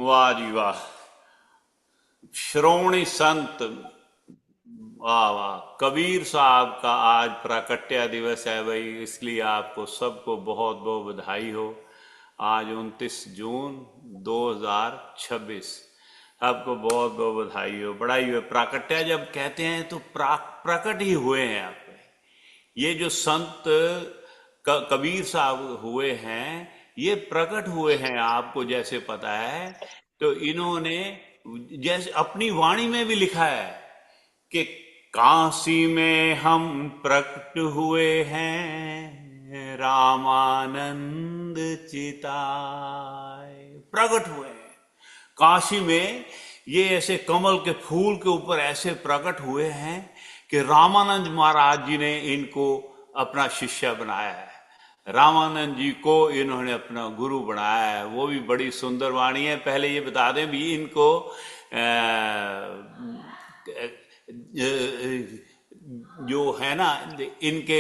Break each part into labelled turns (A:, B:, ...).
A: वाह जी वाह। श्रोमणी संत, वाह वाह। कबीर साहब का आज प्राकट्य दिवस है भाई, इसलिए आपको सबको बहुत बहुत बधाई हो। आज 29 जून 2026, आपको बहुत बहुत बधाई हो, बधाई हो। प्राकट्य जब कहते हैं तो प्रकट ही हुए हैं आप। ये जो संत कबीर साहब हुए हैं, ये प्रकट हुए हैं, आपको जैसे पता है। तो इन्होंने जैसे अपनी वाणी में भी लिखा है कि काशी में हम प्रकट हुए हैं, रामानंद चिताय। प्रकट हुए हैं काशी में, ये ऐसे कमल के फूल के ऊपर ऐसे प्रकट हुए हैं कि रामानंद महाराज जी ने इनको अपना शिष्य बनाया है। रामानंद जी को इन्होंने अपना गुरु बनाया है। वो भी बड़ी सुंदर वाणी है। पहले ये बता दें भी, इनको जो है ना, इनके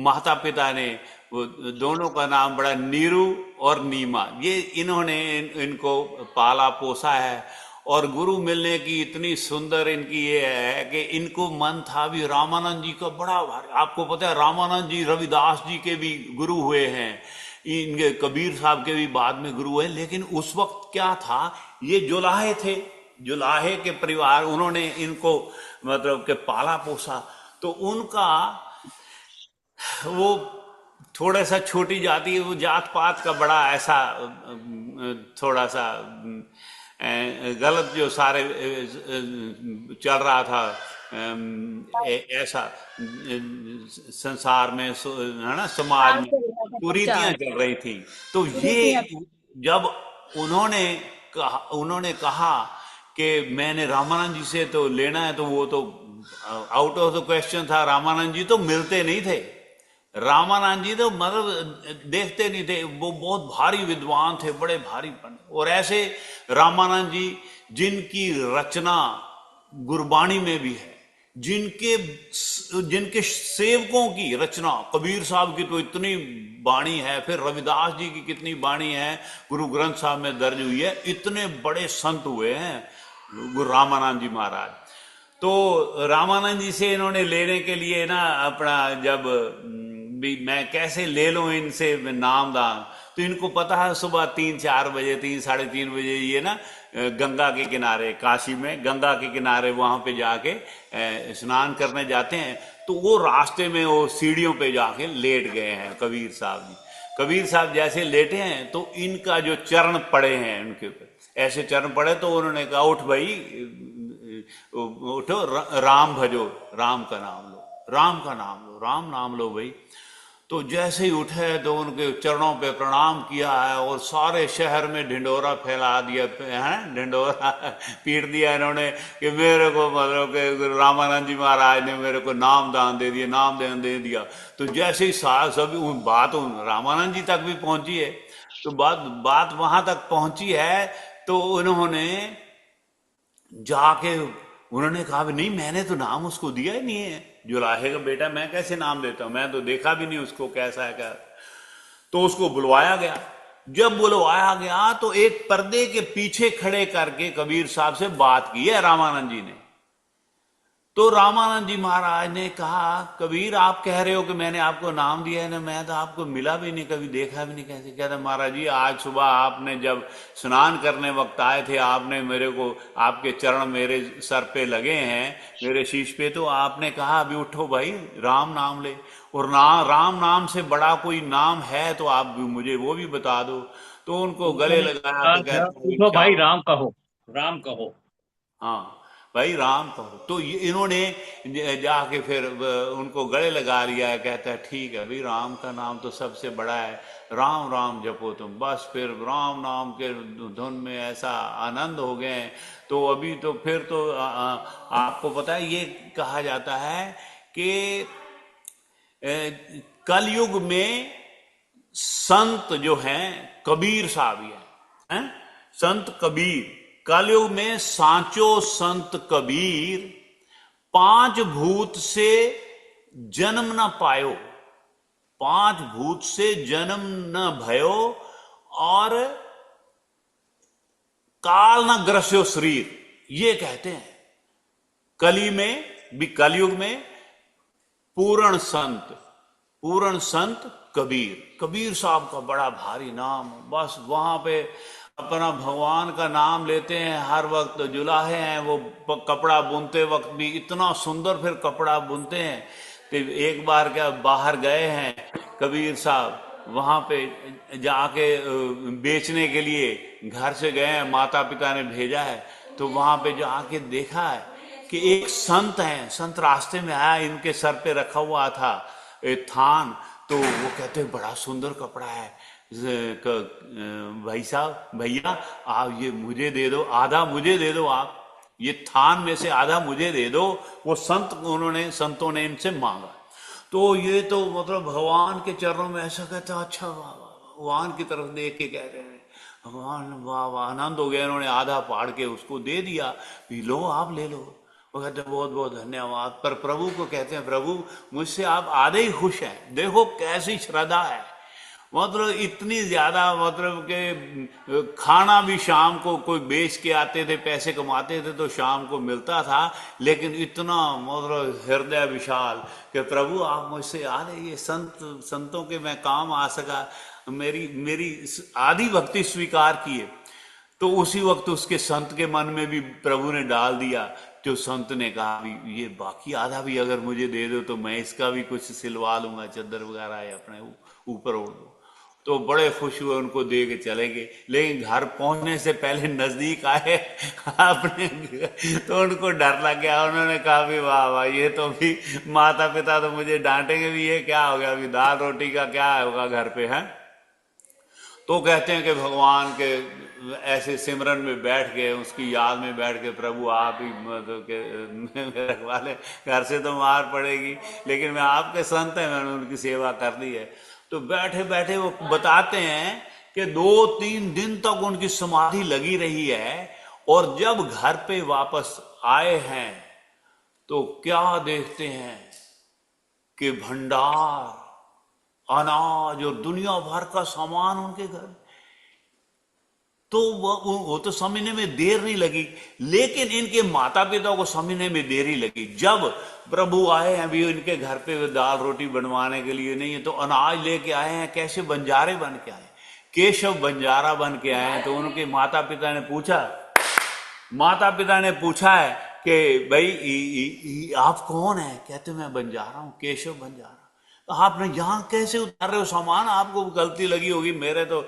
A: माता पिता ने, वो दोनों का नाम बड़ा, नीरू और नीमा, ये इन्होंने इनको पाला पोसा है। और गुरु मिलने की इतनी सुंदर इनकी ये है कि इनको मन था भी रामानंद जी का बड़ा भारी। आपको पता है रामानंद जी रविदास जी के भी गुरु हुए हैं, इनके कबीर साहब के भी बाद में गुरु हुए। लेकिन उस वक्त क्या था, ये जुलाहे थे, जुलाहे के परिवार, उन्होंने इनको मतलब के पाला पोसा। तो उनका वो थोड़ा सा छोटी जाति है, वो जात पात का बड़ा ऐसा थोड़ा सा गलत जो सारे चल रहा था, ऐसा संसार में, है ना, समाज
B: चाल
A: में
B: चल रहा था,
A: कुरीतियां
B: प्रचार,
A: चल रही थी। तो ये
B: रीतियां।
A: जब उन्होंने कहा कि मैंने रामानंद जी से तो लेना है, तो वो तो आउट ऑफ द क्वेश्चन था। रामानंद जी तो मिलते नहीं थे। रामानंद जी तो मतलब देखते नहीं थे। वो बहुत भारी विद्वान थे, बड़े भारी पंडित। और ऐसे रामानंद जी जिनकी रचना गुरबाणी में भी है, जिनके जिनके सेवकों की रचना, कबीर साहब की तो इतनी बाणी है, फिर रविदास जी की कितनी बाणी है, गुरु ग्रंथ साहब में दर्ज हुई है। इतने बड़े संत हुए हैं गुरु रामानंद जी महाराज। तो रामानंद जी से इन्होंने लेने के लिए ना अपना, जब भी मैं कैसे ले लूं इनसे नाम दान, तो इनको पता है सुबह 3-4 बजे, 3-3:30 बजे ये ना गंगा के किनारे, काशी में गंगा के किनारे वहां पे जाके स्नान करने जाते हैं। तो वो रास्ते में वो सीढ़ियों पे जाके लेट गए हैं कबीर साहब जी। कबीर साहब जैसे लेटे हैं तो इनका जो चरण पड़े हैं उनके ऊपर, ऐसे चरण पड़े, तो उन्होंने कहा उठ भाई, उठो, राम भजो, राम का नाम लो, राम का नाम लो, राम नाम लो भाई। तो जैसे ही उठे तो उनके चरणों पे प्रणाम किया है, और सारे शहर में ढिंडोरा फैला दिया है, ढिंडोरा पीट दिया इन्होंने कि मेरे को मतलब कि रामानंद जी महाराज ने मेरे को नाम दान दे दिया, नाम दान दे दिया। तो जैसे ही सभी बात रामानंद जी तक भी पहुंची है, तो बात बात वहां तक पहुंची है, तो उन्होंने जाके उन्होंने कहा भी नहीं, मैंने तो नाम उसको दिया ही नहीं है, जुलाहे का बेटा, मैं कैसे नाम देता हूं, मैं तो देखा भी नहीं उसको कैसा है क्या। तो उसको बुलवाया गया। जब बुलवाया गया तो एक पर्दे के पीछे खड़े करके कबीर साहब से बात की है रामानंद जी ने। तो रामानंद जी महाराज ने कहा, कबीर आप कह रहे हो कि मैंने आपको नाम दिया है ना, मैं तो आपको मिला भी नहीं, कभी देखा भी नहीं, कैसे। कहते महाराज जी, आज सुबह आपने जब स्नान करने वक्त आए थे, आपने मेरे को, आपके चरण मेरे सर पे लगे हैं, मेरे शीश पे, तो आपने कहा अभी उठो भाई, राम नाम ले। और राम नाम से बड़ा कोई नाम है तो आप भी मुझे वो भी बता दो। तो उनको गले
C: उन्होंने
A: लगाया
C: कहा
A: तो
C: था,
A: कहते हैं
C: उठो
A: क्या।
C: भाई राम कहो, राम कहो।
A: हाँ भाई राम कहो। तो ये इन्होंने जाके फिर उनको गले लगा लिया है। कहता है ठीक है भाई, राम का नाम तो सबसे बड़ा है, राम राम जपो तुम। बस फिर राम नाम के धुन में ऐसा आनंद हो गए हैं। तो अभी तो फिर तो आपको पता है, ये कहा जाता है कि कलयुग में संत जो हैं कबीर साहब ही हैं, संत कबीर। कलयुग में सांचो संत कबीर, 5 भूत से जन्म न पायो, 5 भूत से जन्म न भयो, और काल न ग्रस्यो शरीर, ये कहते हैं। कली में भी, कलयुग में पूर्ण संत कबीर, कबीर साहब का बड़ा भारी नाम। बस वहां पे अपना भगवान का नाम लेते हैं हर वक्त। जुलाहे हैं वो, कपड़ा बुनते वक्त भी इतना सुंदर फिर कपड़ा बुनते हैं। तो एक बार क्या बाहर गए हैं कबीर साहब, वहां पे जाके बेचने के लिए घर से गए हैं, माता पिता ने भेजा है। तो वहां पे जाके देखा है कि एक संत है, संत रास्ते में आया, इनके सर पे रखा हुआ था थान। तो वो कहते बड़ा सुंदर कपड़ा है, भाई साहब, भैया आप ये मुझे दे दो, आधा मुझे दे दो, आप ये थान में से आधा मुझे दे दो। वो संतों ने इनसे मांगा। तो ये तो मतलब भगवान के चरणों में ऐसा कहता, अच्छा वाह वाह, भगवान की तरफ देख के कह रहे हैं, भगवान वाह वाह, आनंद हो गया। इन्होंने आधा फाड़ के उसको दे दिया, भी लो आप ले लो। वो कहते हैं बहुत बहुत धन्यवाद। पर प्रभु को कहते हैं, प्रभु मुझसे आप आधे ही खुश हैं। देखो कैसी श्रद्धा है, मतलब इतनी ज्यादा, मतलब कि खाना भी शाम को कोई बेच के आते थे, पैसे कमाते थे तो शाम को मिलता था, लेकिन इतना मतलब हृदय विशाल कि प्रभु आप मुझसे आधे, ये संतों के मैं काम आ सका, मेरी आधी भक्ति स्वीकार किए। तो उसी वक्त उसके संत के मन में भी प्रभु ने डाल दिया। तो संत ने कहा भी ये बाकी आधा भी अगर मुझे दे दो तो मैं इसका भी कुछ सिलवा लूंगा, चादर वगैरह है अपने ऊपर ओढ़ दो। तो बड़े खुश हुए, उनको दे के चले गए। लेकिन घर पहुंचने से पहले नजदीक आए अपने, तो उनको डर लग गया। उन्होंने कहा भी वाह वाह, ये तो भी माता पिता तो मुझे डांटेंगे भी, ये क्या हो गया, अभी दाल रोटी का क्या होगा घर पे है। तो कहते हैं कि भगवान के ऐसे सिमरन में बैठ के, उसकी याद में बैठ के, प्रभु आप ही मतलब के मेरे वाले, घर से तो मार पड़ेगी लेकिन मैं आपके संत हैं, मैंने उनकी सेवा कर दी है। तो बैठे बैठे वो बताते हैं कि 2-3 दिन तक उनकी समाधि लगी रही है। और जब घर पे वापस आए हैं तो क्या देखते हैं कि भंडार, अनाज और दुनिया भर का सामान उनके घर। तो वो तो समझने में देर नहीं लगी, लेकिन इनके माता पिता को समझने में देरी लगी। जब प्रभु आए हैं, अभी इनके घर पे दाल रोटी बनवाने के लिए नहीं है, तो अनाज लेके आए हैं, कैसे बंजारे बन के आए, केशव बंजारा बन के आए हैं। तो उनके माता पिता ने पूछा है कि भाई आप कौन है? कहते मैं बंजारा हूं, केशव बंजारा। तो आपने यहाँ कैसे उतार रहे हो सामान? आपको गलती लगी होगी, मेरे तो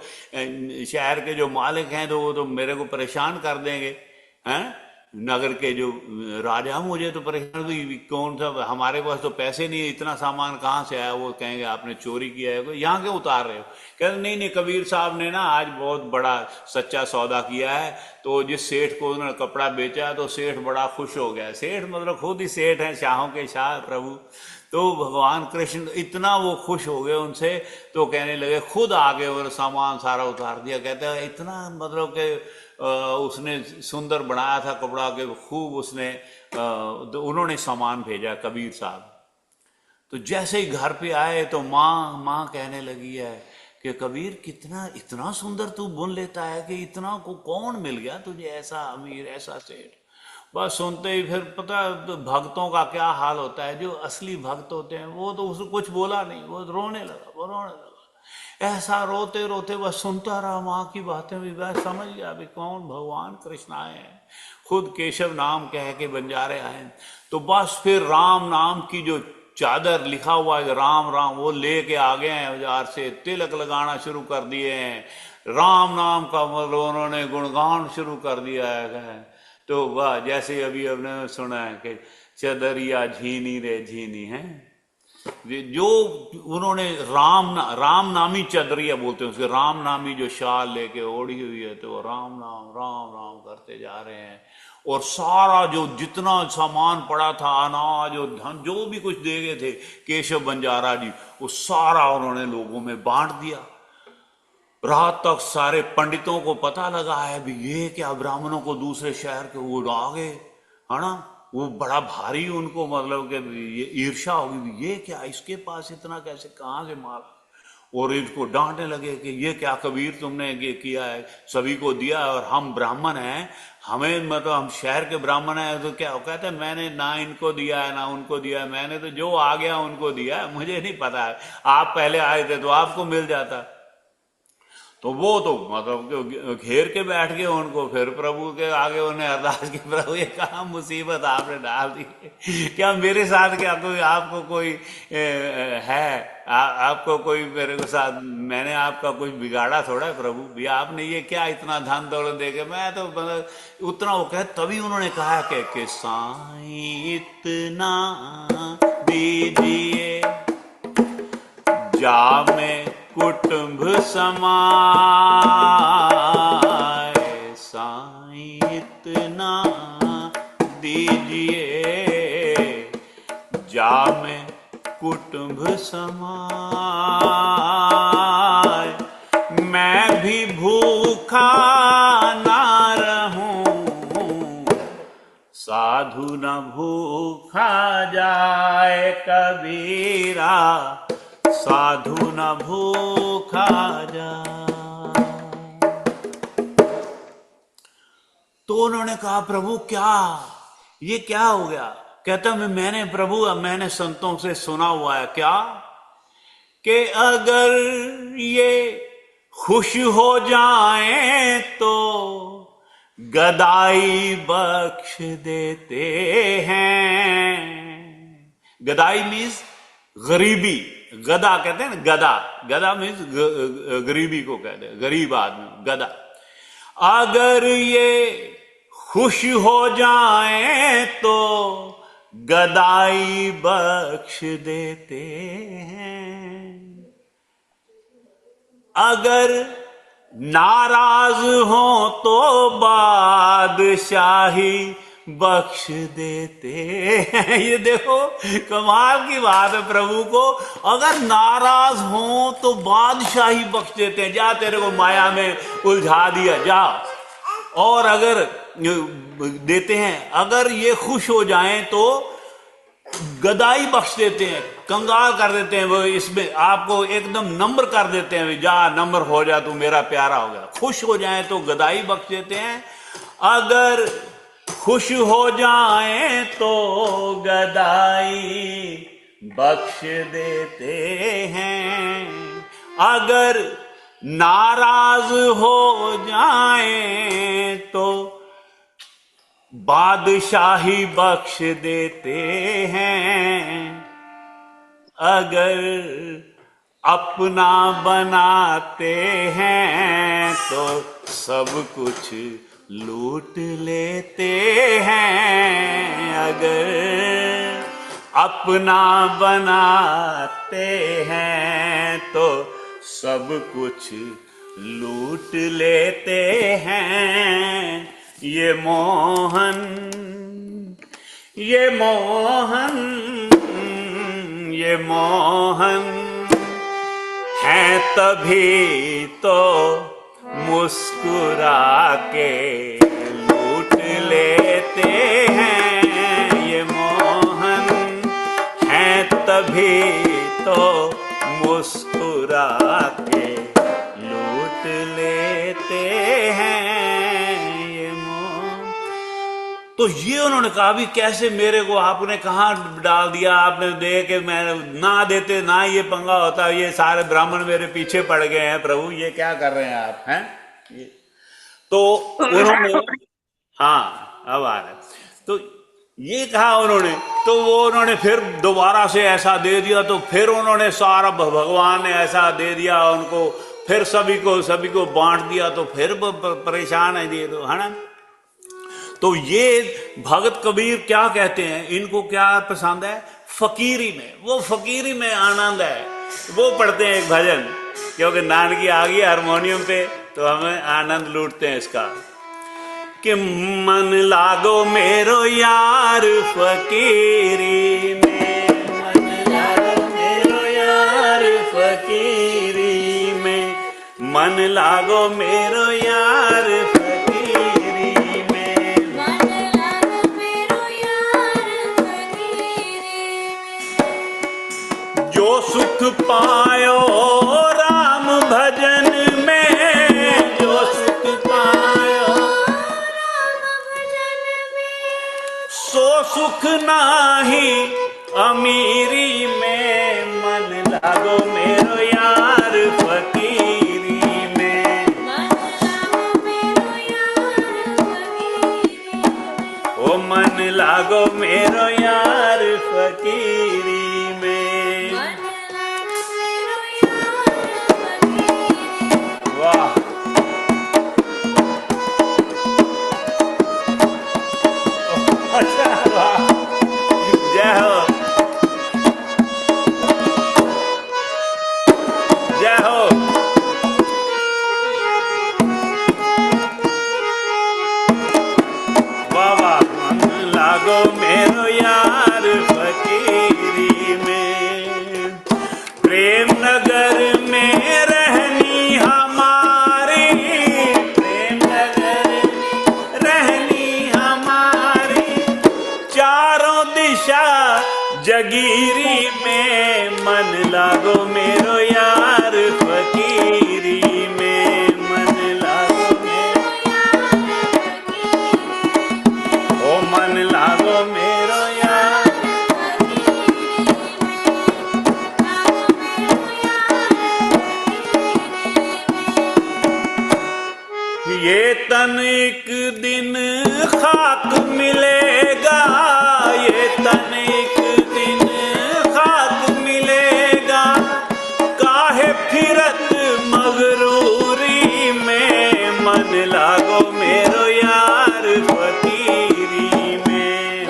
A: शहर के जो मालिक हैं तो वो तो मेरे को परेशान कर देंगे, हैं नगर के जो राजा, मुझे तो परेशान हुई, कौन सा, हमारे पास तो पैसे नहीं है, इतना सामान कहाँ से आया? वो कहेंगे आपने चोरी किया है, यहाँ क्यों उतार रहे हो? कहते नहीं नहीं, कबीर साहब ने ना आज बहुत बड़ा सच्चा सौदा किया है, तो जिस सेठ को उन्होंने कपड़ा बेचा तो सेठ बड़ा खुश हो गया। सेठ मतलब खुद ही सेठ हैं, शाहों के शाह प्रभु। तो भगवान कृष्ण इतना वो खुश हो गए उनसे, तो कहने लगे, खुद आगे और सामान सारा उतार दिया। कहते हैं इतना मतलब कि उसने सुंदर बनाया था कपड़ा के, खूब उसने तो उन्होंने सामान भेजा कबीर साहब। तो जैसे ही घर पे आए तो माँ कहने लगी है कि कबीर इतना सुंदर तू बुन लेता है, कि इतना को कौन मिल गया तुझे, ऐसा अमीर, ऐसा सेठ। बस सुनते ही फिर पता तो भक्तों का क्या हाल होता है, जो असली भक्त होते हैं वो तो उसको कुछ बोला नहीं, वो रोने लगा। ऐसा रोते रोते बस सुनता रहा माँ की बातें भी। बस समझ गया अभी कौन भगवान कृष्ण आए हैं, खुद केशव नाम कह के बंजारे आए। तो बस फिर राम नाम की जो चादर लिखा हुआ है राम राम, वो लेके आ गए हैं बाजार से, तिलक लगाना शुरू कर दिए हैं, राम नाम का मतलब उन्होंने गुणगान शुरू कर दिया है। तो वाह, जैसे अभी हमने सुना है कि चदरिया झीनी रे झीनी है, जो उन्होंने राम नामी चदरिया बोलते हैं उसके, राम नामी जो शाल लेके ओढ़ी हुई है, तो राम राम करते जा रहे हैं। और सारा जो जितना सामान पड़ा था, अनाज और धन, जो भी कुछ दे गए थे केशव बंजारा जी, वो सारा उन्होंने लोगों में बांट दिया। रात तक सारे पंडितों को पता लगा है भी ये क्या, ब्राह्मणों को दूसरे शहर के वो आ गए, है ना, वो बड़ा भारी उनको मतलब कि ये ईर्ष्या होगी, ये क्या, इसके पास इतना कैसे, कहाँ से मारा। और इसको डांटने लगे कि ये क्या कबीर तुमने ये किया है, सभी को दिया और हम ब्राह्मण हैं, हमें मतलब हम शहर के ब्राह्मण हैं तो क्या। कहते हैं मैंने ना इनको दिया है ना उनको दिया है, मैंने तो जो आ गया उनको दिया है, मुझे नहीं पता है, आप पहले आए थे तो आपको मिल जाता। तो वो तो मतलब घेर के बैठ गए उनको, फिर प्रभु के आगे उन्हें अरदास की, प्रभु ये कहाँ मुसीबत आपने डाल दी है? क्या मेरे साथ क्या कोई आपको कोई है आपको कोई मेरे को साथ, मैंने आपका कुछ बिगाड़ा थोड़ा है प्रभु, भी आपने ये क्या इतना धन दौलत दे के, मैं तो मतलब उतना वो कहे। तभी उन्होंने कहा कि साईं इतना दीजिए जा में कुटुंब समाए, साईं इतना दीजिए जा में कुटुंब समाए, मैं भी भूखा ना रहूं, साधु न भूखा जाए कबीरा, साधु न भूखा जा। तो उन्होंने कहा प्रभु क्या ये क्या हो गया? कहता मैंने प्रभु मैंने संतों से सुना हुआ है क्या कि अगर ये खुश हो जाएं तो गदाई बख्श देते हैं। गदाई मीन्स गरीबी, गदा कहते हैं ना, गदा, गदा मीन्स गरीबी को कहते हैं, गरीब आदमी गदा। अगर ये खुश हो जाएं तो गदाई बख्श देते हैं, अगर नाराज हो तो बादशाही बख्श देते हैं। ये देखो कमाल की बात है प्रभु को, अगर नाराज हो तो बादशाही बख्श देते हैं, जा तेरे को माया में उलझा दिया जा। और अगर देते हैं, अगर ये खुश हो जाएं तो गदाई बख्श देते हैं, कंगाल कर देते हैं, वो इसमें आपको एकदम नंबर कर देते हैं, जा नंबर हो जा तू मेरा प्यारा हो गया। खुश हो जाएं तो गदाई बख्श देते हैं, अगर खुश हो जाएं तो गदाई बख्श देते हैं, अगर नाराज हो जाएं तो बादशाही बख्श देते हैं, अगर अपना बनाते हैं तो सब कुछ लूट लेते हैं, अगर अपना बनाते हैं तो सब कुछ लूट लेते हैं। ये मोहन, ये मोहन, ये मोहन है तभी तो मुस्कुरा के लूट लेते हैं, ये मोहन है तभी तो मुस्कुरा के लूट लेते हैं, ये मोहन। तो ये उन्होंने कहा भी कैसे मेरे को आपने कहाँ डाल दिया, आपने दे के मैं ना देते ना ये पंगा होता, ये सारे ब्राह्मण मेरे पीछे पड़ गए हैं, प्रभु ये क्या कर रहे हैं आप हैं। तो उन्होंने हाँ अब आ रहा है, तो ये कहा उन्होंने, तो वो उन्होंने फिर दोबारा से ऐसा दे दिया, तो फिर उन्होंने सारा भगवान ने ऐसा दे दिया उनको, फिर सभी को बांट दिया, तो फिर परेशान है ये तो, है ना। तो ये भगत कबीर क्या कहते हैं, इनको क्या पसंद है, फकीरी में, वो फकीरी में आनंद है। वो पढ़ते हैं एक भजन, क्योंकि नानकी आ गई हारमोनियम पे तो हमें आनंद लूटते हैं इसका, कि मन लागो मेरो यार फकीरी में, मन लागो मेरो यार फकीरी में, मन लागो मेरो यार फकीरी में, मन लागो मेरो यार फकीरी में, जो सुख पायो सो सुख नाही अमीरी में, मन लागो मेरो यार फकीरी में। ओ मन लागो मेरो यार फकीरी में। वाह, अच्छा, वाह, जय हो, जय हो। वाह वाह, मन लागो मेरो यार फकीरी में। प्रेम नगर में रहनी हमारी, प्रेम नगर में रहनी हमारी, चारों दिशा जगीरी में, मन लागो मेरो यार फकीरी में, मन लागो मेरो, ओ मन लागो मेरो यार। ये तन एक दिन खाक मिलेगा, ये तन एक दिन खाक मिलेगा, काहे फिरत मगरूरी में, मन लागो मेरो यार फकीरी में।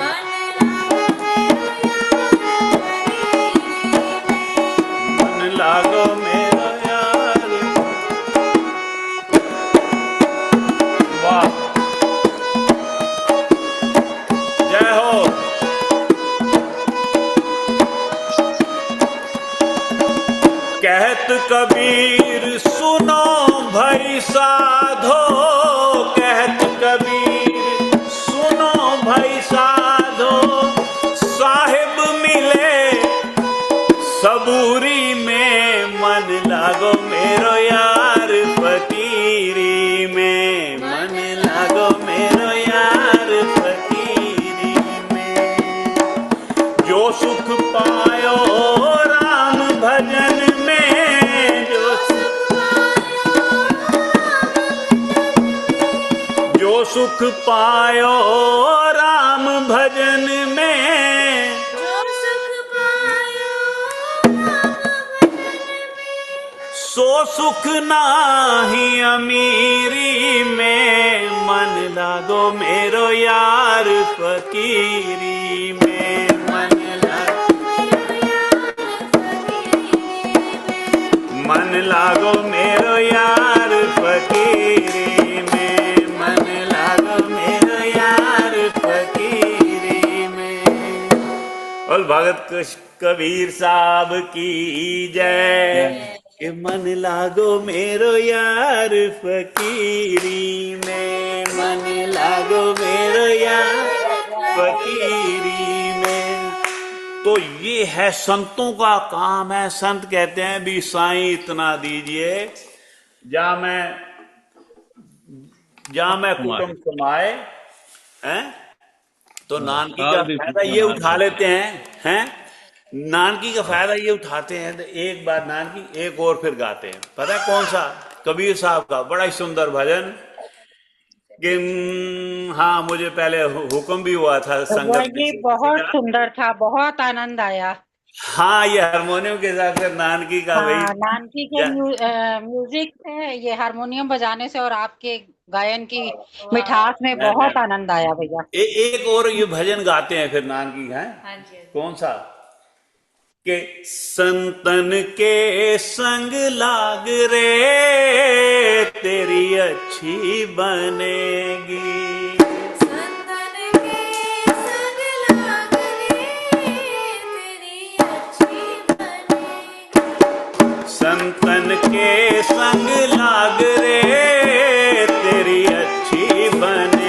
A: मन लागो मेरो यार। वाह, जय हो। कहत कबीर सुनो भई साधो, कहत कबीर सुनो भई साधो, साहिब मिले सबूरी में, मन लागो मेरो यार फकीरी में, मन लागो मेरो यार फकीरी में। जो सुख पायो राम भजन में, जो सुख पायो राम भजन में, सो सुख नाही अमीरी में, मन लागो मेरो यार फकीरी में, मन लागो मेरो यार फकीरी में, मन लागो मेरो यार फकीरी में। और भगत कबीर साहब की जय। कि मन लागो मेरो यार फकीरी में, मन लागो मेरो यार फकीरी में। तो ये है संतों का काम है। संत कहते हैं भी साईं इतना दीजिए जा मैं कुटुंब समाए हैं। तो नानकी का फायदा ये उठा लेते हैं नानकी का फायदा ये उठाते हैं। तो एक बार नानकी एक और फिर गाते हैं, पता है कौन सा? कबीर साहब का बड़ा ही सुंदर भजन कि हाँ, मुझे पहले हुक्म भी हुआ था संगत
B: जी, बहुत सुंदर था, बहुत आनंद आया।
A: हाँ, ये हारमोनियम के हिसाब से नानकी का वही
B: नानकी के म्यूजिक से, ये हारमोनियम बजाने से और आपके गायन की मिठास में बहुत आनंद आया भैया।
A: एक और ये भजन गाते हैं फिर नानकी है। कौन सा? के संतन के संग लाग रे तेरी अच्छी बनेगी,
D: संतन के संग लाग रे तेरी अच्छी बनेगी,
A: संतन के संग लाग रे तेरी अच्छी बनेगी।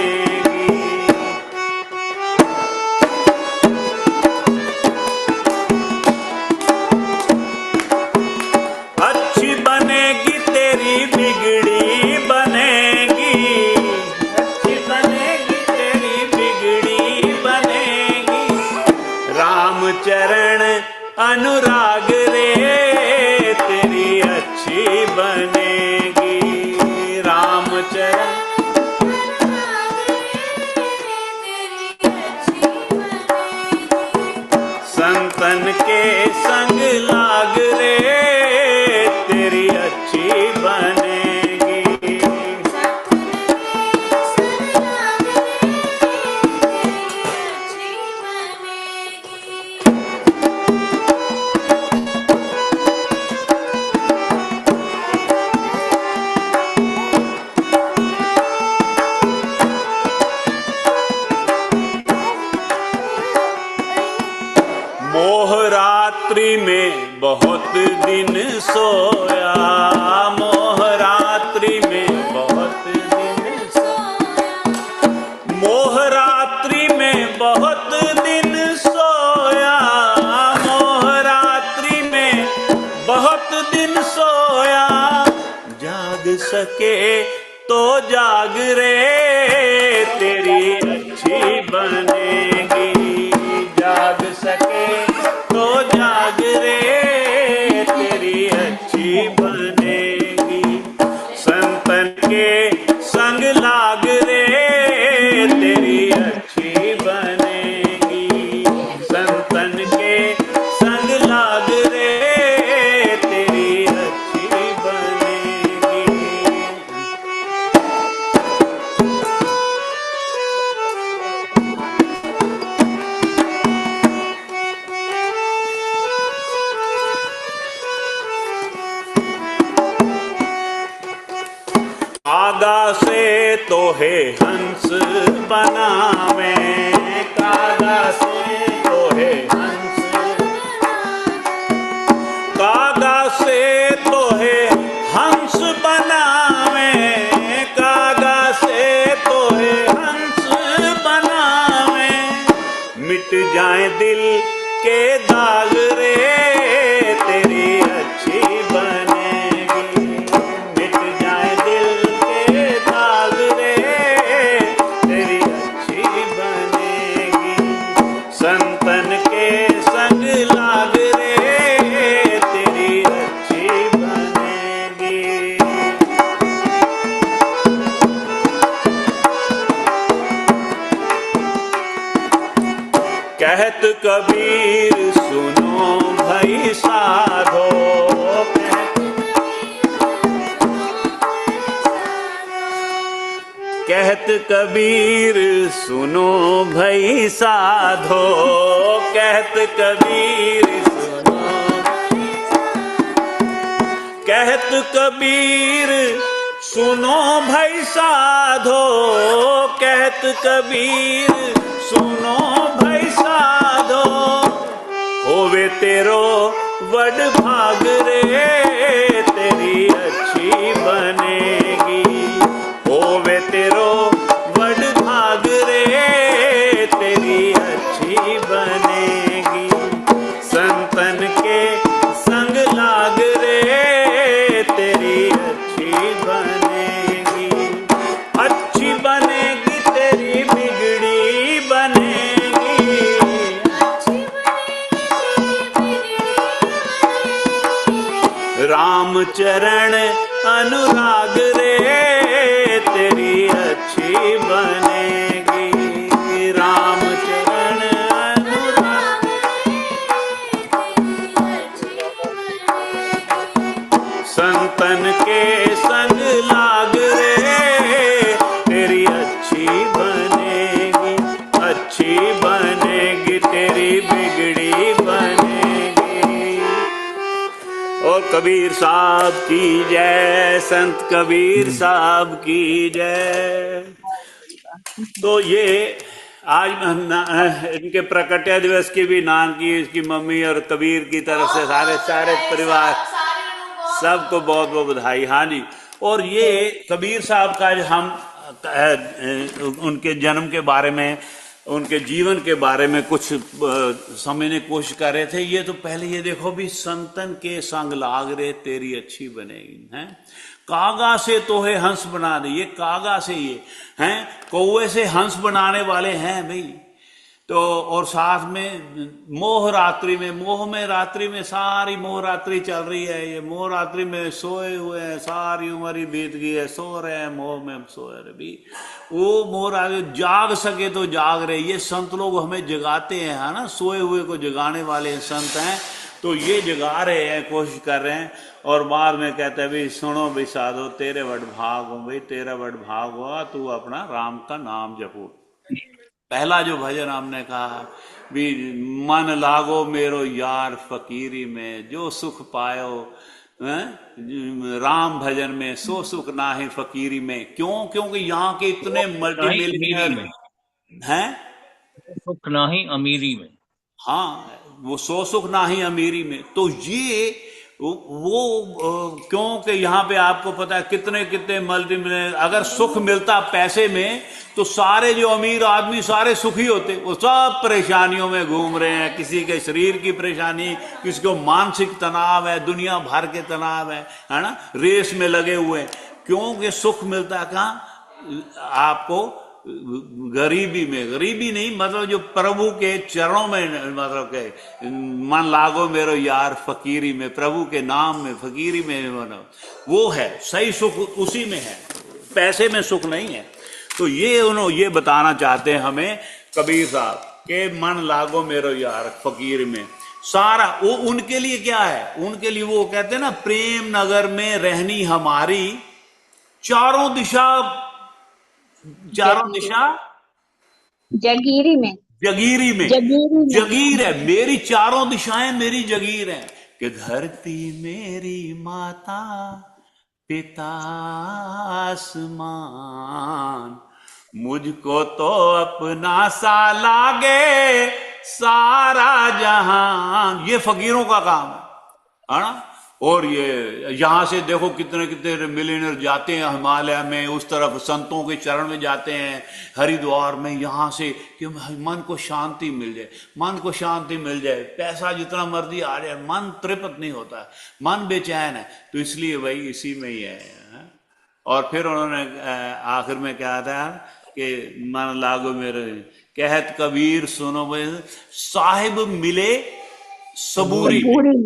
A: अच्छी बनेगी तेरी बिगड़ी बनेगी, अच्छी चरण अनुराग रे तेरी अच्छी बनेगी। राम चरण संतन के संग लाग रे तेरी अच्छी बनेगी। मोह रात्रि में बहुत दिन सोया, मोह रात्रि में बहुत दिन सोया, मोह रात्रि में बहुत दिन सोया, मोह रात्रि में बहुत दिन सोया। जाग सके तो जाग रे तेरी अच्छी बनेगी। जाग सके तो जाग रे तेरी अच्छी बनेगी। संतन के संग लाग रे तेरी अच्छी बनेगी। संतन के संग लाग रे तेरी अच्छी बनेगी। कागा से तो है हंस बनावे, कागा से तो है हंस, कागा से तो है हंस बनावे, कागा से तो है हंस बनावे। मिट जाए दिल के दाग रे तेरी अच्छी बनेगी। मिट जाए दिल के दाग रे तेरी अच्छी बनेगी। संतन के संग लाग रे तेरी अच्छी बनेगी। कहत कबीर सुनो भई साधो, कहत कबीर सुनो भई साधो, कहत कबीर सुनो, कहत कबीर सुनो भई साधो, कहत कबीर सुनो भई साधो। होवे तेरो वड भाग रे तेरी अच्छी बनेगी। होवे तेरो वड भाग रे तेरी अच्छी बनेगी। संतन के संग लाग रे तेरी अच्छी बनेगी। अच्छी बनेगी तेरी बिगड़ी बनेगी। राम चरण अनुराग रे तेरी अच्छी बनेगी। राम चरण अनुराग संतन के संग लाग रे तेरी अच्छी बनेगी। अच्छी बनेगी तेरी बिगड़ी बनेगी। और कबीर साहब की जय, संत कबीर साहब की जय। तो ये आज इनके प्रकट्य दिवस की भी नाम की इसकी मम्मी और कबीर की तरफ से सारे परिवार सबको बहुत बहुत बधाई। हाँ जी। और ये कबीर साहब का जो हम उनके जन्म के बारे में, उनके जीवन के बारे में कुछ समझने की कोशिश कर रहे थे। ये तो पहले ये देखो भी, संतन के संग लाग रे तेरी अच्छी बनेगी। हैं कागा से तो है हंस बना दे, ये कागा से ये हैं कौवे से हंस बनाने वाले हैं भाई। तो और साथ में मोह रात्रि में, मोह में रात्रि में सारी मोह रात्रि चल रही है, ये मोह रात्रि में सोए हुए हैं, सारी उम्र ही बीत गई है, सो रहे हैं मोह में, सोए रहे भी। वो मोह रात्रि जाग सके तो जाग रहे, ये संत लोग हमें जगाते हैं, है ना, सोए हुए को जगाने वाले संत हैं। तो ये जगा रहे हैं, कोशिश कर रहे हैं। और बाद में कहते हैं भाई सुनो भाई साधो, तेरे वड भाग हो भाई, तेरा वड भाग हुआ, तू अपना राम का नाम जपो। पहला जो भजन हमने कहा भी, मन लागो मेरो यार फकीरी में, जो सुख पायो राम भजन में, सो सुख ना है फकीरी में। क्यों? क्योंकि यहाँ के इतने मल्टी मिलियनर हैं,
C: सुख नाही अमीरी में।
A: हाँ, वो सो सुख ना ही अमीरी में। तो ये वो क्योंकि यहाँ पे आपको पता है कितने कितने मल्टी मिलियनर, अगर सुख मिलता पैसे में तो सारे जो अमीर आदमी सारे सुखी होते, वो सब परेशानियों में घूम रहे हैं। किसी के शरीर की परेशानी, किसी को मानसिक तनाव है, दुनिया भर के तनाव है ना, रेस में लगे हुए। क्योंकि सुख मिलता कहाँ आपको? गरीबी में। गरीबी नहीं, मतलब जो प्रभु के चरणों में, मतलब के मन लागो मेरो यार फकीरी में, प्रभु के नाम में, फकीरी में, वो है सही सुख, उसी में है, पैसे में सुख नहीं है। तो ये उन्होंने ये बताना चाहते हैं हमें कबीर साहब के, मन लागो मेरो यार फकीर में। सारा वो उनके लिए क्या है? उनके लिए वो कहते हैं ना, प्रेम नगर में रहनी हमारी, चारों दिशा
E: जगीरी में,
A: जगीरी में,
E: जगीरी में।
A: जगीर है मेरी, चारों दिशाएं मेरी जगीर है। कि धरती मेरी माता, पिता आसमान, मुझको तो अपना सा लागे सारा जहान। ये फकीरों का काम है ना। और ये यहाँ से देखो कितने कितने मिलियनर जाते हैं हिमालय में, उस तरफ संतों के चरण में जाते हैं, हरिद्वार में, यहाँ से कि मन को शांति मिल जाए, मन को शांति मिल जाए। पैसा जितना मर्जी आ जाए, मन तृप्त नहीं होता है, मन बेचैन है। तो इसलिए भाई इसी में ही है। और फिर उन्होंने आखिर में कहा था कि मन लागो मेरे, कहत कबीर सुनो भाई, साहिब मिले सबूरी में।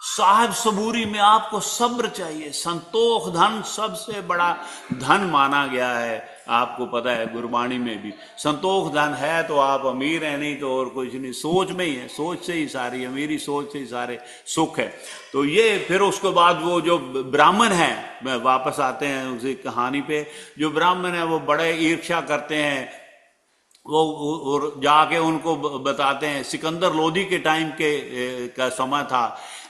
A: साहब सबूरी में आपको सब्र चाहिए। संतोष धन सबसे बड़ा धन माना गया है, आपको पता है गुरबाणी में भी। संतोष धन है तो आप अमीर हैं, नहीं तो और कुछ नहीं। सोच में ही है, सोच से ही सारी अमीरी, सोच से ही सारे सुख है। तो ये फिर उसके बाद वो जो ब्राह्मण हैं, वापस आते हैं उसी कहानी पे। जो ब्राह्मण है वो बड़े ईर्ष्या करते हैं, वो जाके उनको बताते हैं। सिकंदर लोधी के टाइम का समय था।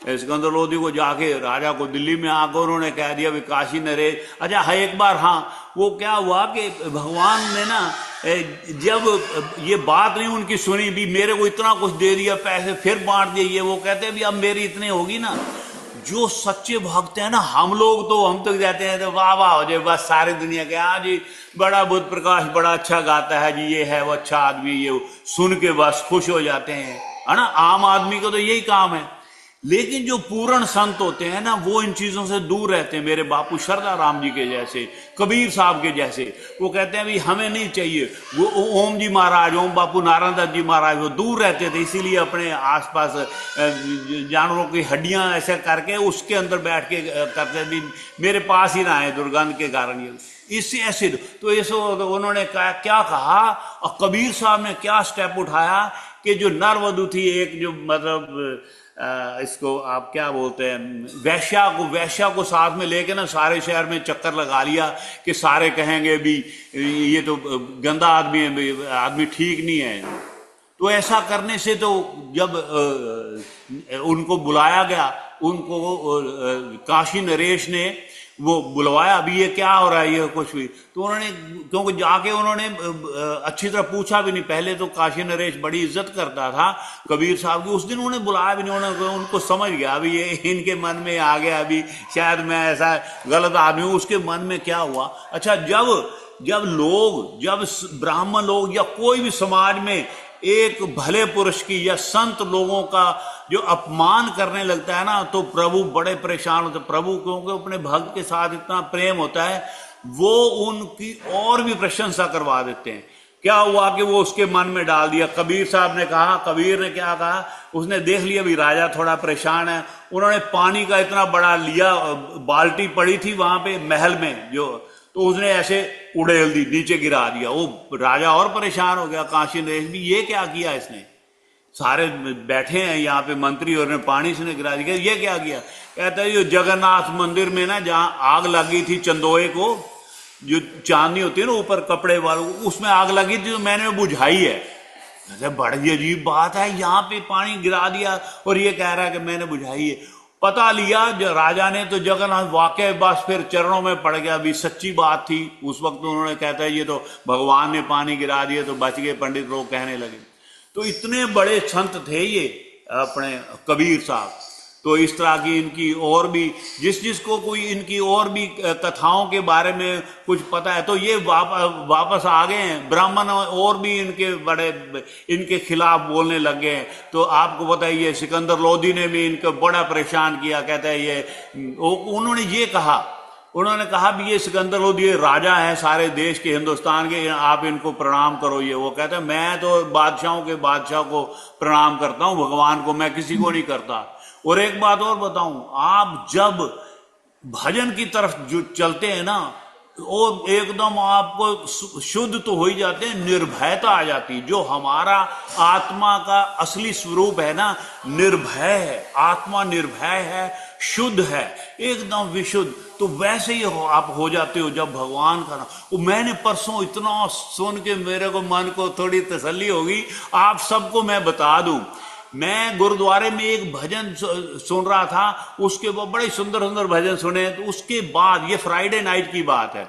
A: सिकंदर लोधी को जाके राजा को दिल्ली में आकर उन्होंने कह दिया भी काशी नरेश। अच्छा है, एक बार हाँ वो क्या हुआ कि भगवान ने ना जब ये बात नहीं उनकी सुनी, भी मेरे को इतना कुछ दे दिया, पैसे फिर बांट दिए। वो कहते हैं भी अब मेरी इतनी होगी ना। जो सच्चे भक्त हैं ना, हम लोग तो हम तो जाते हैं तो वाह वाह हो जाए, बस सारी दुनिया के हाँ जी बड़ा बुद्ध प्रकाश बड़ा अच्छा गाता है जी, ये है वो अच्छा आदमी, ये सुन के बस खुश हो जाते हैं, है ना। आम आदमी को तो यही काम है। लेकिन जो पूर्ण संत होते हैं ना, वो इन चीजों से दूर रहते हैं। मेरे बापू शरदा राम जी के जैसे, कबीर साहब के जैसे, वो कहते हैं भी हमें नहीं चाहिए। वो ओम जी महाराज, ओम बापू नारायण दत्त जी महाराज, वो दूर रहते थे, इसीलिए अपने आसपास जानवरों की हड्डियां ऐसे करके उसके अंदर बैठ के करते भी मेरे पास ही ना आए दुर्गंध के कारण। ये इससे ऐसे तो उन्होंने क्या कहा, और कबीर साहब ने क्या स्टेप उठाया कि जो नरवधु थी, एक जो मतलब इसको आप क्या बोलते हैं, वैश्या को साथ में लेके ना सारे शहर में चक्कर लगा लिया कि सारे कहेंगे भी ये तो गंदा आदमी है, आदमी ठीक नहीं है। तो ऐसा करने से तो जब उनको बुलाया गया, उनको काशी नरेश ने वो बुलवाया, अभी ये क्या हो रहा है, ये कुछ भी। तो उन्होंने, क्योंकि जाके उन्होंने अच्छी तरह पूछा भी नहीं। पहले तो काशी नरेश बड़ी इज्जत करता था कबीर साहब की, उस दिन उन्होंने बुलाया भी नहीं। उन्होंने उनको समझ गया अभी ये इनके मन में आ गया, अभी शायद मैं ऐसा गलत आदमी हूँ। उसके मन में क्या हुआ, अच्छा जब ब्राह्मण लोग या कोई भी समाज में एक भले पुरुष की या संत लोगों का जो अपमान करने लगता है ना, तो प्रभु बड़े परेशान होते। प्रभु क्योंकि अपने भक्त के साथ इतना प्रेम होता है, वो उनकी और भी प्रशंसा करवा देते हैं क्या हुआ कि वो उसके मन में डाल दिया। कबीर साहब ने कहा, कबीर ने क्या कहा, उसने देख लिया भी राजा थोड़ा परेशान है, उन्होंने पानी का इतना बड़ा लिया, बाल्टी पड़ी थी वहां पे महल में जो, तो उसने ऐसे उड़ेल दी, नीचे गिरा दिया। वो राजा और परेशान हो गया, काशी नरेश भी, ये क्या किया इसने, सारे बैठे हैं यहाँ पे मंत्री और ने पानी से गिरा दिया, ये क्या किया। कहता है ये जगन्नाथ मंदिर में ना जहां आग लगी थी चंदोए को, जो चांदनी होती है ना ऊपर कपड़े वालों, उसमें आग लगी थी तो मैंने बुझाई है। कहते बड़ी अजीब बात है, यहाँ पे पानी गिरा दिया और ये कह रहा है कि मैंने बुझाई है। पता लिया जो राजा ने तो जगन्नाथ वाकई बस फिर चरणों में पड़ गया, अभी सच्ची बात थी उस वक्त। उन्होंने कहता है ये तो भगवान ने पानी गिरा दिया तो बच गए, पंडित लोग कहने लगे। तो इतने बड़े संत थे ये अपने कबीर साहब। तो इस तरह की इनकी और भी, जिसको कोई इनकी और भी कथाओं के बारे में कुछ पता है तो ये वापस आ गए हैं। ब्राह्मण और भी इनके बड़े इनके खिलाफ बोलने लगे हैं। तो आपको पता है ये सिकंदर लोधी ने भी इनको बड़ा परेशान किया। कहता है ये उन्होंने ये कहा, उन्होंने कहा भी ये सिकंदर लोधी राजा है सारे देश के, हिंदुस्तान के, आप इनको प्रणाम करो। ये वो कहता है मैं तो बादशाहों के बादशाह को प्रणाम करता हूं, भगवान को मैं किसी को नहीं करता। और एक बात और बताऊं, आप जब भजन की तरफ जो चलते हैं ना, वो एकदम आपको शुद्ध तो हो ही जाते हैं, निर्भयता आ जाती। जो हमारा आत्मा का असली स्वरूप है ना, निर्भय है, आत्मा निर्भय है, शुद्ध है, एकदम विशुद्ध। तो वैसे ही आप हो जाते हो जब भगवान का नाम। वो मैंने परसों इतना सुन के मेरे को मन को थोड़ी तसल्ली होगी। आप सबको मैं बता दूं, मैं गुरुद्वारे में एक भजन सुन रहा था, उसके बाद बड़े सुंदर सुंदर भजन सुने। तो उसके बाद ये फ्राइडे नाइट की बात है,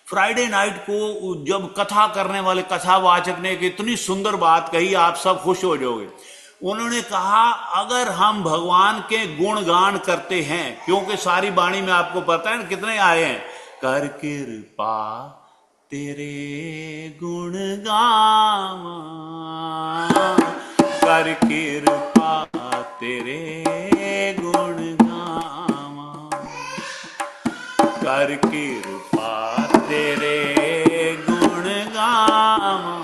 A: फ्राइडे नाइट को जब कथा करने वाले कथावाचक ने एक इतनी सुंदर बात कही, आप सब खुश हो जाओगे। उन्होंने कहा अगर हम भगवान के गुणगान करते हैं, क्योंकि सारी वाणी में आपको पता है ना कितने आए हैं, कर कृपा तेरे गुण गावा, कर कृपा तेरे गुण गावा, कर कृपा तेरे गुण गावा,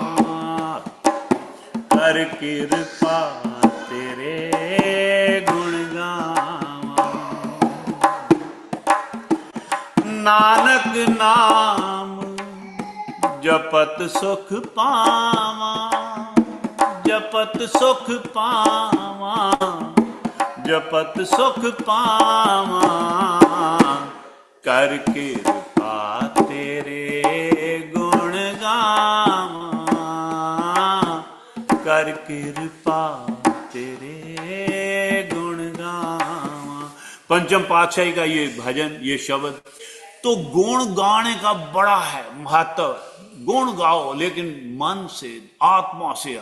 A: कर कृपा तेरे गुण गावा। नानक नाम जपत सुख पावा, जपत सुख पावा, जपत सुख पावा, कर कृपा तेरे गुण गावा, कर कृपा तेरे गुण गावा। पंचम पातशाही का ये भजन, ये शब्द, तो गुण गाने का बड़ा है महत्व। गुण गाओ लेकिन मन से, आत्मा से,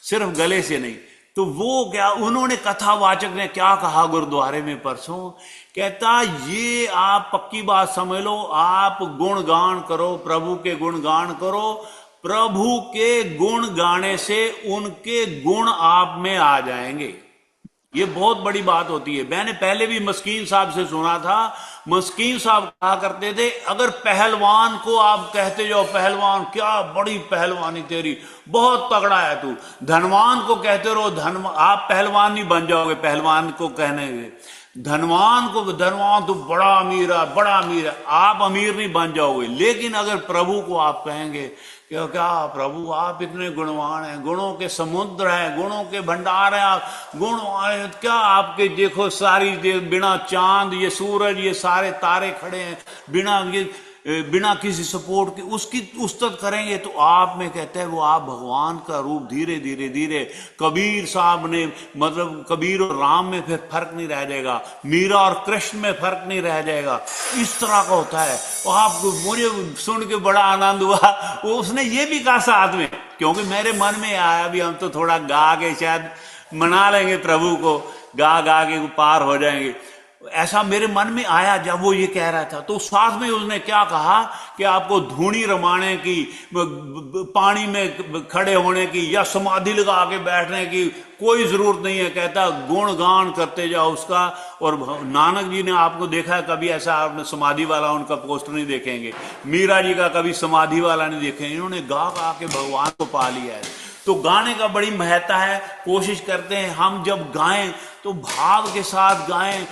A: सिर्फ गले से नहीं। तो वो क्या, उन्होंने कथावाचक ने क्या कहा गुरुद्वारे में परसों, कहता ये आप पक्की बात समझ लो, आप गुणगान करो, प्रभु के गुणगान करो, प्रभु के गुण गाने से उनके गुण आप में आ जाएंगे। ये बहुत बड़ी बात होती है। मैंने पहले भी मस्कीन साहब से सुना था, मस्कीन साहब कहा करते थे अगर पहलवान को आप कहते जाओ, पहलवान क्या बड़ी पहलवानी तेरी, बहुत तगड़ा है तू, धनवान को कहते रहो आप पहलवान नहीं बन जाओगे। पहलवान को कहने धनवान को, धनवान तो बड़ा अमीर है, बड़ा अमीर है, आप अमीर नहीं बन जाओगे। लेकिन अगर प्रभु को आप कहेंगे कि क्या प्रभु आप इतने गुणवान हैं, गुणों के समुद्र हैं, गुणों के भंडार हैं, आप गुणवान, क्या आपके देखो सारी बिना चांद, ये सूरज, ये सारे तारे खड़े हैं, बिना किसी सपोर्ट के उसकी उस्तत करेंगे तो आप में कहते हैं वो आप भगवान का रूप धीरे धीरे धीरे। कबीर साहब ने मतलब कबीर और राम में फिर फर्क नहीं रह जाएगा, मीरा और कृष्ण में फर्क नहीं रह जाएगा। इस तरह का होता है। और आपको मुझे सुन के बड़ा आनंद हुआ। वो उसने ये भी कहा साथ में, क्योंकि मेरे मन में आया भी हम तो थोड़ा गा के शायद मना लेंगे प्रभु को, गा गा के पार हो जाएंगे। ऐसा मेरे मन में आया जब वो ये कह रहा था। तो साथ में उसने क्या कहा कि आपको धूनी रमाने की, पानी में खड़े होने की या समाधि लगा के बैठने की कोई जरूरत नहीं है। कहता गुणगान करते जाओ उसका। और नानक जी ने आपको देखा है कभी ऐसा, आपने समाधि वाला उनका पोस्टर नहीं देखेंगे, मीरा जी का कभी समाधि वाला नहीं देखेंगे, इन्होंने गा गा के भगवान को पा लिया है। तो गाने का बड़ी महत्ता है। कोशिश करते हैं हम जब गाएं तो भाव के साथ गाएं,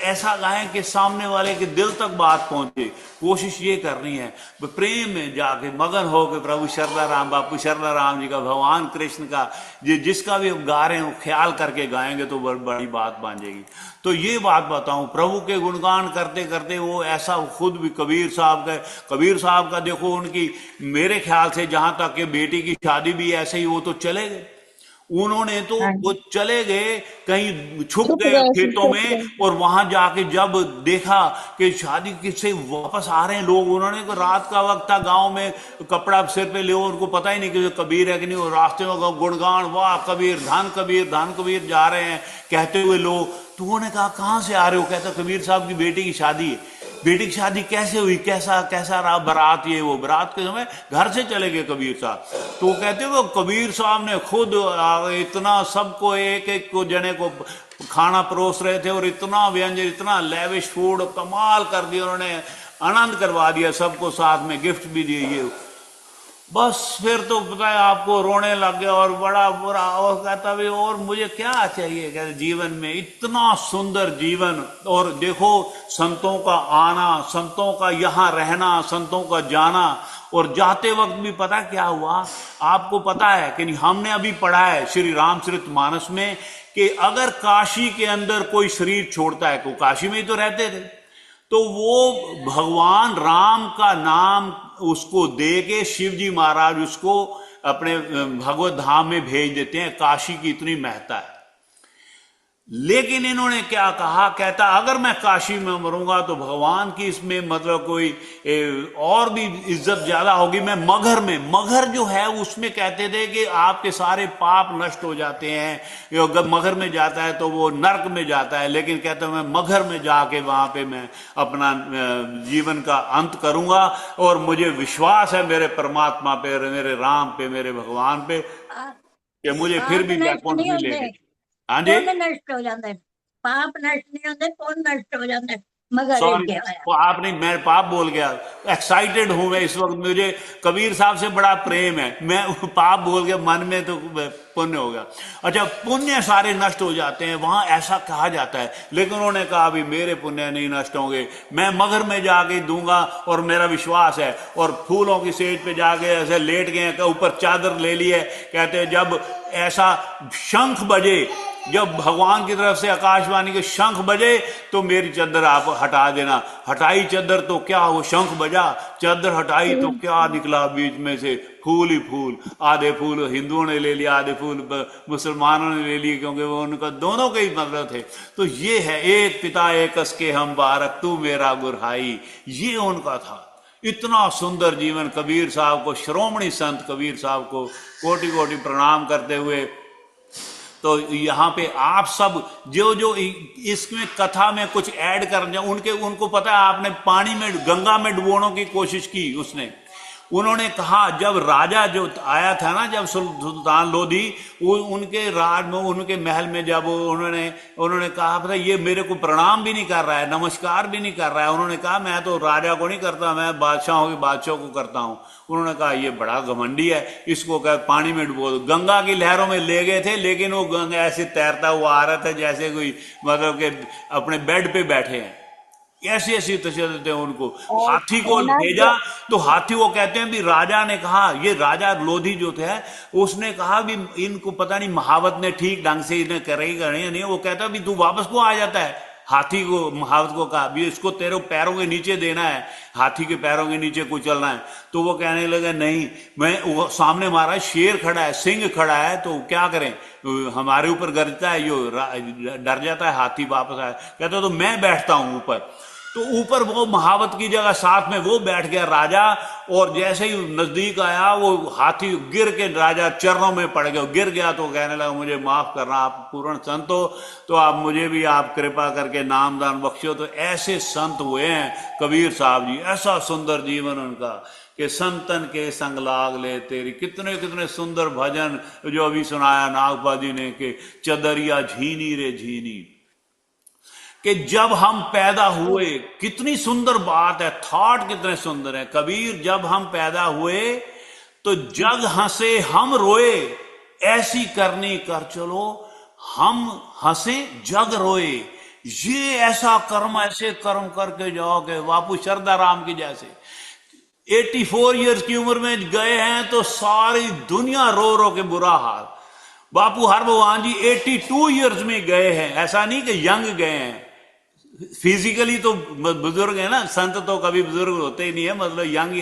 A: ऐसा गाएं कि सामने वाले के दिल तक बात पहुंचे। कोशिश ये करनी है प्रेम में जाके मगन हो के प्रभु शरदा राम, बापू शरदा राम जी का, भगवान कृष्ण का, जिसका भी गा रहे हो ख्याल करके गाएंगे तो बड़ी बात बन जाएगी। तो ये बात बताऊं, प्रभु के गुणगान करते करते वो ऐसा खुद भी कबीर साहब का देखो, उनकी मेरे ख्याल से जहां तक कि बेटी की शादी भी ऐसे ही, वो तो चले गए। उन्होंने तो वो चले गए, कहीं छुप गए खेतों में, और वहां जाके जब देखा कि शादी किससे वापस आ रहे हैं लोग, उन्होंने को रात का वक्त था, गांव में कपड़ा सिर पे ले, उनको पता ही नहीं कि कबीर है कि नहीं। और रास्ते में गुणगान, वाह कबीर धन कबीर जा रहे हैं कहते हुए लोग। तो उन्होंने कहा कहां से आ रहे हो? कहता कबीर साहब की बेटी की शादी है। बेटी की शादी कैसे हुई? कैसा रहा बारात? ये वो बारात के समय घर से चले गए कबीर साहब। तो वो कहते वो कबीर साहब ने खुद इतना सबको एक एक को जने को खाना परोस रहे थे, और इतना व्यंजन, इतना लेविश फूड कमाल कर दिया उन्होंने, आनंद करवा दिया सबको, साथ में गिफ्ट भी दिए। ये बस फिर तो पता है आपको, रोने लग गया और बड़ा बुरा। और कहता भी और मुझे क्या चाहिए, कहते जीवन में इतना सुंदर जीवन। और देखो संतों का आना, संतों का यहाँ रहना, संतों का जाना। और जाते वक्त भी पता क्या हुआ आपको पता है कि नहीं? हमने अभी पढ़ा है श्री रामचरितमानस में कि अगर काशी के अंदर कोई शरीर छोड़ता है, को काशी में ही तो रहते थे, तो वो भगवान राम का नाम उसको दे के शिव जी महाराज उसको अपने भगवत धाम में भेज देते हैं। काशी की इतनी महत्ता है। लेकिन इन्होंने क्या कहा, कहता अगर मैं काशी में मरूंगा तो भगवान की इसमें मतलब कोई और भी इज्जत ज्यादा होगी। मैं मगहर जो है उसमें कहते थे कि आपके सारे पाप नष्ट हो जाते हैं। अगर मगहर में जाता है तो वो नर्क में जाता है, लेकिन कहता मैं मगहर में जाके वहां पे मैं अपना जीवन का अंत करूंगा। और मुझे विश्वास है मेरे परमात्मा पे, मेरे राम पे, मेरे भगवान पे, कि मुझे फिर भी बैकवर्ड मिलेगा। हाँ जी,
E: पुण्य नष्ट हो जाता है, पाप नष्ट नहीं होते, पुण्य नष्ट हो जाता है। मगर
A: सॉरी आप नहीं, मैं पाप बोल गया। एक्साइटेड हूं मैं इस वक्त, मुझे कबीर साहब से बड़ा प्रेम है, मैं पाप बोल गया, मन में तो पुण्य हो गया। अच्छा, पुण्य सारे नष्ट हो जाते हैं वहां, ऐसा कहा जाता है। लेकिन उन्होंने कहा अभी मेरे पुण्य नहीं नष्ट होंगे, मैं मगर में जाके दूंगा और मेरा विश्वास है। और फूलों की सेज पे जाके ऐसे लेट गए, ऊपर चादर ले ली है। कहते हैं जब ऐसा शंख बजे, जब भगवान की तरफ से आकाशवाणी के शंख बजे तो मेरी चादर आप हटा देना। हटाई चादर तो क्या, वो शंख बजा, चादर हटाई तो क्या निकला बीच में से? फूल ही फूल। आधे फूल हिंदुओं ने ले लिया, आधे फूल मुसलमानों ने ले लिए, क्योंकि वो उनका दोनों के ही मतलब थे। तो ये है एक पिता एक के हम बारक, तू मेरा गुरहाई, ये उनका था। इतना सुंदर जीवन कबीर साहब को, श्रोमणी संत कबीर साहब को कोटि कोटि प्रणाम करते हुए। तो यहाँ पे आप सब जो इसमें कथा में कुछ ऐड कर, उनको पता है, आपने पानी में गंगा में डुबोने की कोशिश की उसने। उन्होंने कहा जब राजा जो आया था ना, जब सुल्तान लोधी, वो उनके राज में, उनके महल में, जब उन्होंने कहा पता ये मेरे को प्रणाम भी नहीं कर रहा है, नमस्कार भी नहीं कर रहा है। उन्होंने कहा मैं तो राजा को नहीं करता, मैं बादशाहों के बादशाह को करता हूँ। उन्होंने कहा ये बड़ा घमंडी है, इसको कहा पानी में डुबो दो। गंगा की लहरों में ले गए थे, लेकिन वो गंगा ऐसे तैरता हुआ आ रहा था जैसे कोई मतलब के अपने बेड पे बैठे हैं। ऐसी ऐसी तशद्दुद थे उनको। हाथी को भेजा तो हाथी, वो कहते हैं भी राजा ने कहा, ये राजा लोधी जो थे उसने कहा भी इनको पता नहीं महावत ने ठीक ढंग से इन्हें करेगा नहीं। वो कहता भी तू वापस को आ जाता है। हाथी को, महावत को कहा भी इसको तेरे पैरों के नीचे देना है, हाथी के पैरों के नीचे कुचलना है। तो वो कहने लगे नहीं, मैं सामने हमारा शेर खड़ा है, सिंह खड़ा है, तो क्या करें, हमारे ऊपर गरजता है, यो डर जाता है हाथी, वापस आया। कहता तो मैं बैठता हूं ऊपर। तो ऊपर वो महावत की जगह साथ में वो बैठ गया राजा, और जैसे ही नजदीक आया वो हाथी गिर के राजा चरणों में पड़ गया, गिर गया तो कहने लगा मुझे माफ करना, आप पूर्ण संत हो तो आप मुझे भी आप कृपा करके नामदान बख्शो। तो ऐसे संत हुए हैं कबीर साहब जी, ऐसा सुंदर जीवन उनका कि संतन के संग लाग ले तेरी, कितने कितने सुंदर भजन जो अभी सुनाया नागपा जी ने कि चदरिया झीनी रे झीनी, कि जब हम पैदा हुए, कितनी सुंदर बात है, थॉट कितने सुंदर है कबीर, जब हम पैदा हुए तो जग हंसे हम रोए, ऐसी करनी कर चलो हम हंसे जग रोए। ये ऐसा कर्म, ऐसे कर्म करके जाओ कि बापू शरदा राम की जैसे 84 इयर्स की उम्र में गए हैं तो सारी दुनिया रो रो के बुरा हाल। बापू हर भगवान जी 82 इयर्स में गए हैं, ऐसा नहीं कि यंग गए हैं, फिजिकली तो बुजुर्ग है ना, संत तो कभी बुजुर्ग होते ही नहीं है, मतलब यंग।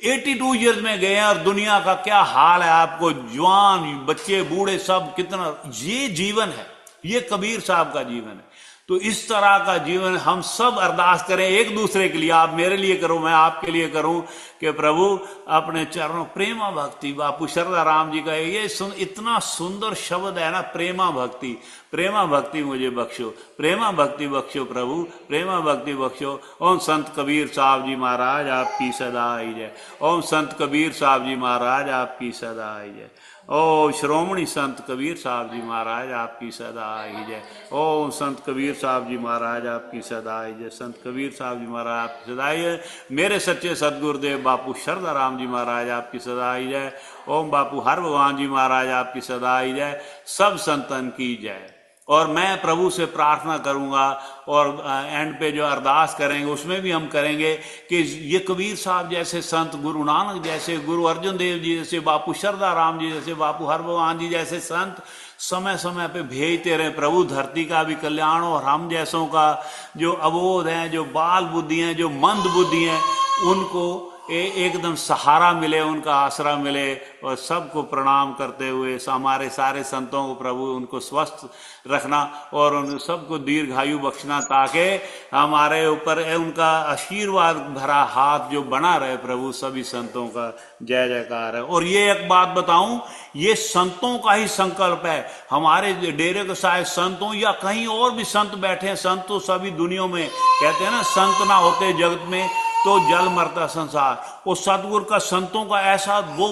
A: 82 इयर्स में गए हैं और दुनिया का क्या हाल है, आपको जवान बच्चे बूढ़े सब कितना, ये जीवन है, ये कबीर साहब का जीवन है। तो इस तरह का जीवन हम सब अरदास करें एक दूसरे के लिए, आप मेरे लिए करो, मैं आपके लिए करूं कि प्रभु अपने चरणों, प्रेमा भक्ति, बापू शरदा राम जी का ये इतना सुंदर शब्द है ना, प्रेमा भक्ति, प्रेमा भक्ति मुझे बख्शो, प्रेमा भक्ति बख्शो प्रभु, प्रेमा भक्ति बख्शो। ओम संत कबीर साहब जी महाराज आपकी सदा आई जय, ओम संत कबीर साहब जी महाराज आपकी सदा आई जय, ओ श्रोमणी संत कबीर साहब जी महाराज आपकी सदा आई जय, ओम संत कबीर साहब जी महाराज आपकी सदा आई जय, संत कबीर साहब जी महाराज आपकी सदा आई जय, मेरे सच्चे सदगुरुदेव बापू शरदा राम जी महाराज आपकी सदा आई जय, ओम बापू हर भगवान जी महाराज आपकी सदा आई जय, सब संतन की जय। और मैं प्रभु से प्रार्थना करूंगा, और एंड पे जो अरदास करेंगे उसमें भी हम करेंगे कि ये कबीर साहब जैसे संत, गुरु नानक जैसे, गुरु अर्जुन देव जी जैसे, बापू शरदा राम जी जैसे, बापू हर भगवान जी जैसे संत समय समय पे भेजते रहे प्रभु, धरती का भी कल्याण, और हम जैसों का जो अबोध हैं, जो बाल बुद्धि हैं, जो मंद बुद्धि हैं, उनको एकदम सहारा मिले, उनका आसरा मिले। और सबको प्रणाम करते हुए हमारे सारे संतों को प्रभु उनको स्वस्थ रखना और उन सबको दीर्घायु बख्शना, ताकि हमारे ऊपर उनका आशीर्वाद भरा हाथ जो बना रहे प्रभु, सभी संतों का जय जयकार है। और ये एक बात बताऊं, ये संतों का ही संकल्प है, हमारे डेरे के शायद संतों या कहीं और भी संत बैठे हैं, संत तो सभी दुनिया में, कहते हैं ना संत ना होते जगत में तो जल मरता संसार। वो सतगुरु का, संतों का ऐसा, वो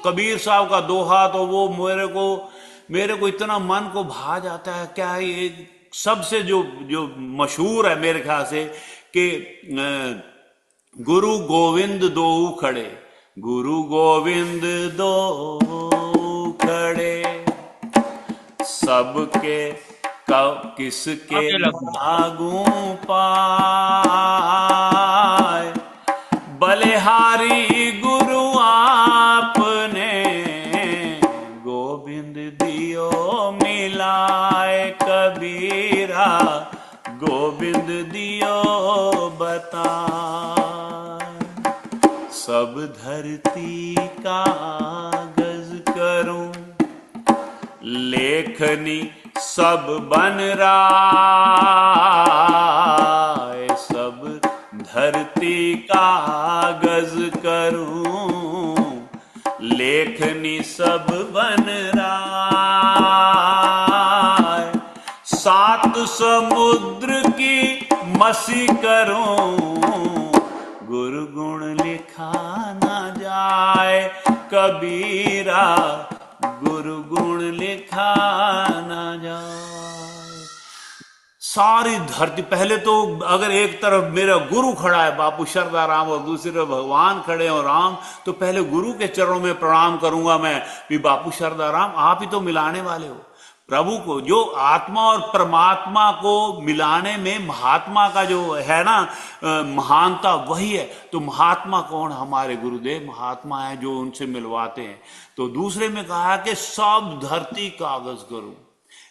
A: कबीर साहब का दोहा तो वो मेरे को इतना मन को भा जाता है। क्या है ये सबसे जो मशहूर है मेरे ख्याल से कि गुरु गोविंद दो खड़े, गुरु गोविंद दो खड़े, सबके किसके लागू पाए, बलिहारी गुरु आपने गोविंद दियो मिलाए, कबीरा गोविंद दियो बता, सब धरती कागज करूं लेखनी सब बन राय, सब धरती कागज करूं लेखनी सब बन राय, 7 समुद्र की मसी करूं गुरु गुण लिखा ना जाए, कबीरा गुरु गुण लिखा ना जाए। सारी धरती, पहले तो अगर एक तरफ मेरा गुरु खड़ा है बापू शरदा राम और दूसरी तरफ भगवान खड़े हो राम, तो पहले गुरु के चरणों में प्रणाम करूंगा मैं भी, बापू शरदा राम आप ही तो मिलाने वाले हो प्रभु को, जो आत्मा और परमात्मा को मिलाने में महात्मा का जो है ना महानता वही है। तो महात्मा कौन? हमारे गुरुदेव महात्मा है जो उनसे मिलवाते हैं। तो दूसरे में कहा कि सब धरती कागज करूं,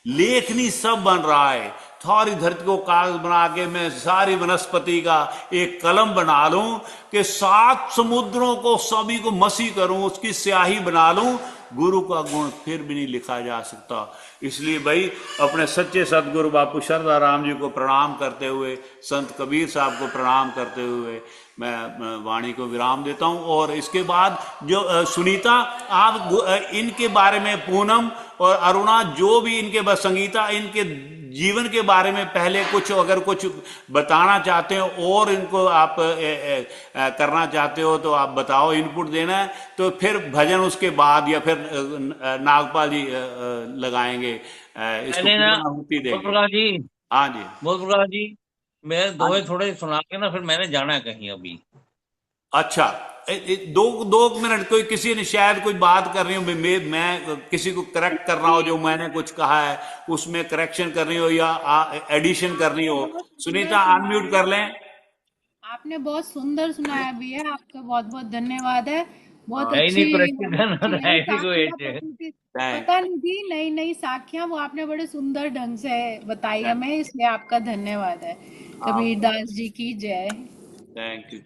A: लेखनी सब बन रहा है, सारी धरती को कागज बना के मैं सारी वनस्पति का एक कलम बना लूं कि 7 समुद्रों को सभी को मसी करूं, उसकी स्याही बना लूं गुरु का गुण फिर भी नहीं लिखा जा सकता। इसलिए भाई अपने सच्चे सदगुरु बापू शरदा राम जी को प्रणाम करते हुए, संत कबीर साहब को प्रणाम करते हुए मैं वाणी को विराम देता हूँ। और इसके बाद जो सुनीता, आप इनके बारे में, पूनम और अरुणा, जो भी इनके बस संगीता, इनके जीवन के बारे में पहले कुछ अगर कुछ बताना चाहते हो और इनको आप करना चाहते हो तो आप बताओ, इनपुट देना है तो फिर भजन उसके बाद या फिर नागपाल जी लगाएंगे, इसको
C: मैंने ना
A: पूर्णाहुति देंगे।
C: प्रकाश जी,
A: हाँ जी,
C: प्रकाश जी, मैं
A: हाँ
C: दोहे
A: जी।
C: थोड़े सुना के ना फिर मैंने जाना है कहीं अभी।
A: अच्छा, दो दो मिनट, कोई किसी ने शायद कोई बात कर रही हूँ, मैं किसी को करेक्ट कर रहा हूँ, जो मैंने कुछ कहा है उसमें करेक्शन करनी हो या एडिशन करनी हो,
F: बहुत सुंदर
A: सुनीता अनम्यूट
F: सुनाया,
A: कर लें।
F: आपने बहुत सुंदर सुनाया भैया, आपका बहुत बहुत धन्यवाद है। बहुत
A: हाँ,
C: है ही
F: अच्छी
C: नहीं प्रैक्टिस
F: अच्छी
C: है
F: नई
C: ही नहीं कोई
F: साखियां
C: ऐसे।
A: थैंक
F: पता नहीं थी, नई नई साखियां वो आपने बड़े सुंदर ढंग से बताई हमें, इसलिए आपका धन्यवाद है।
A: आप
F: कबीरदास जी की जय।
A: Thank you.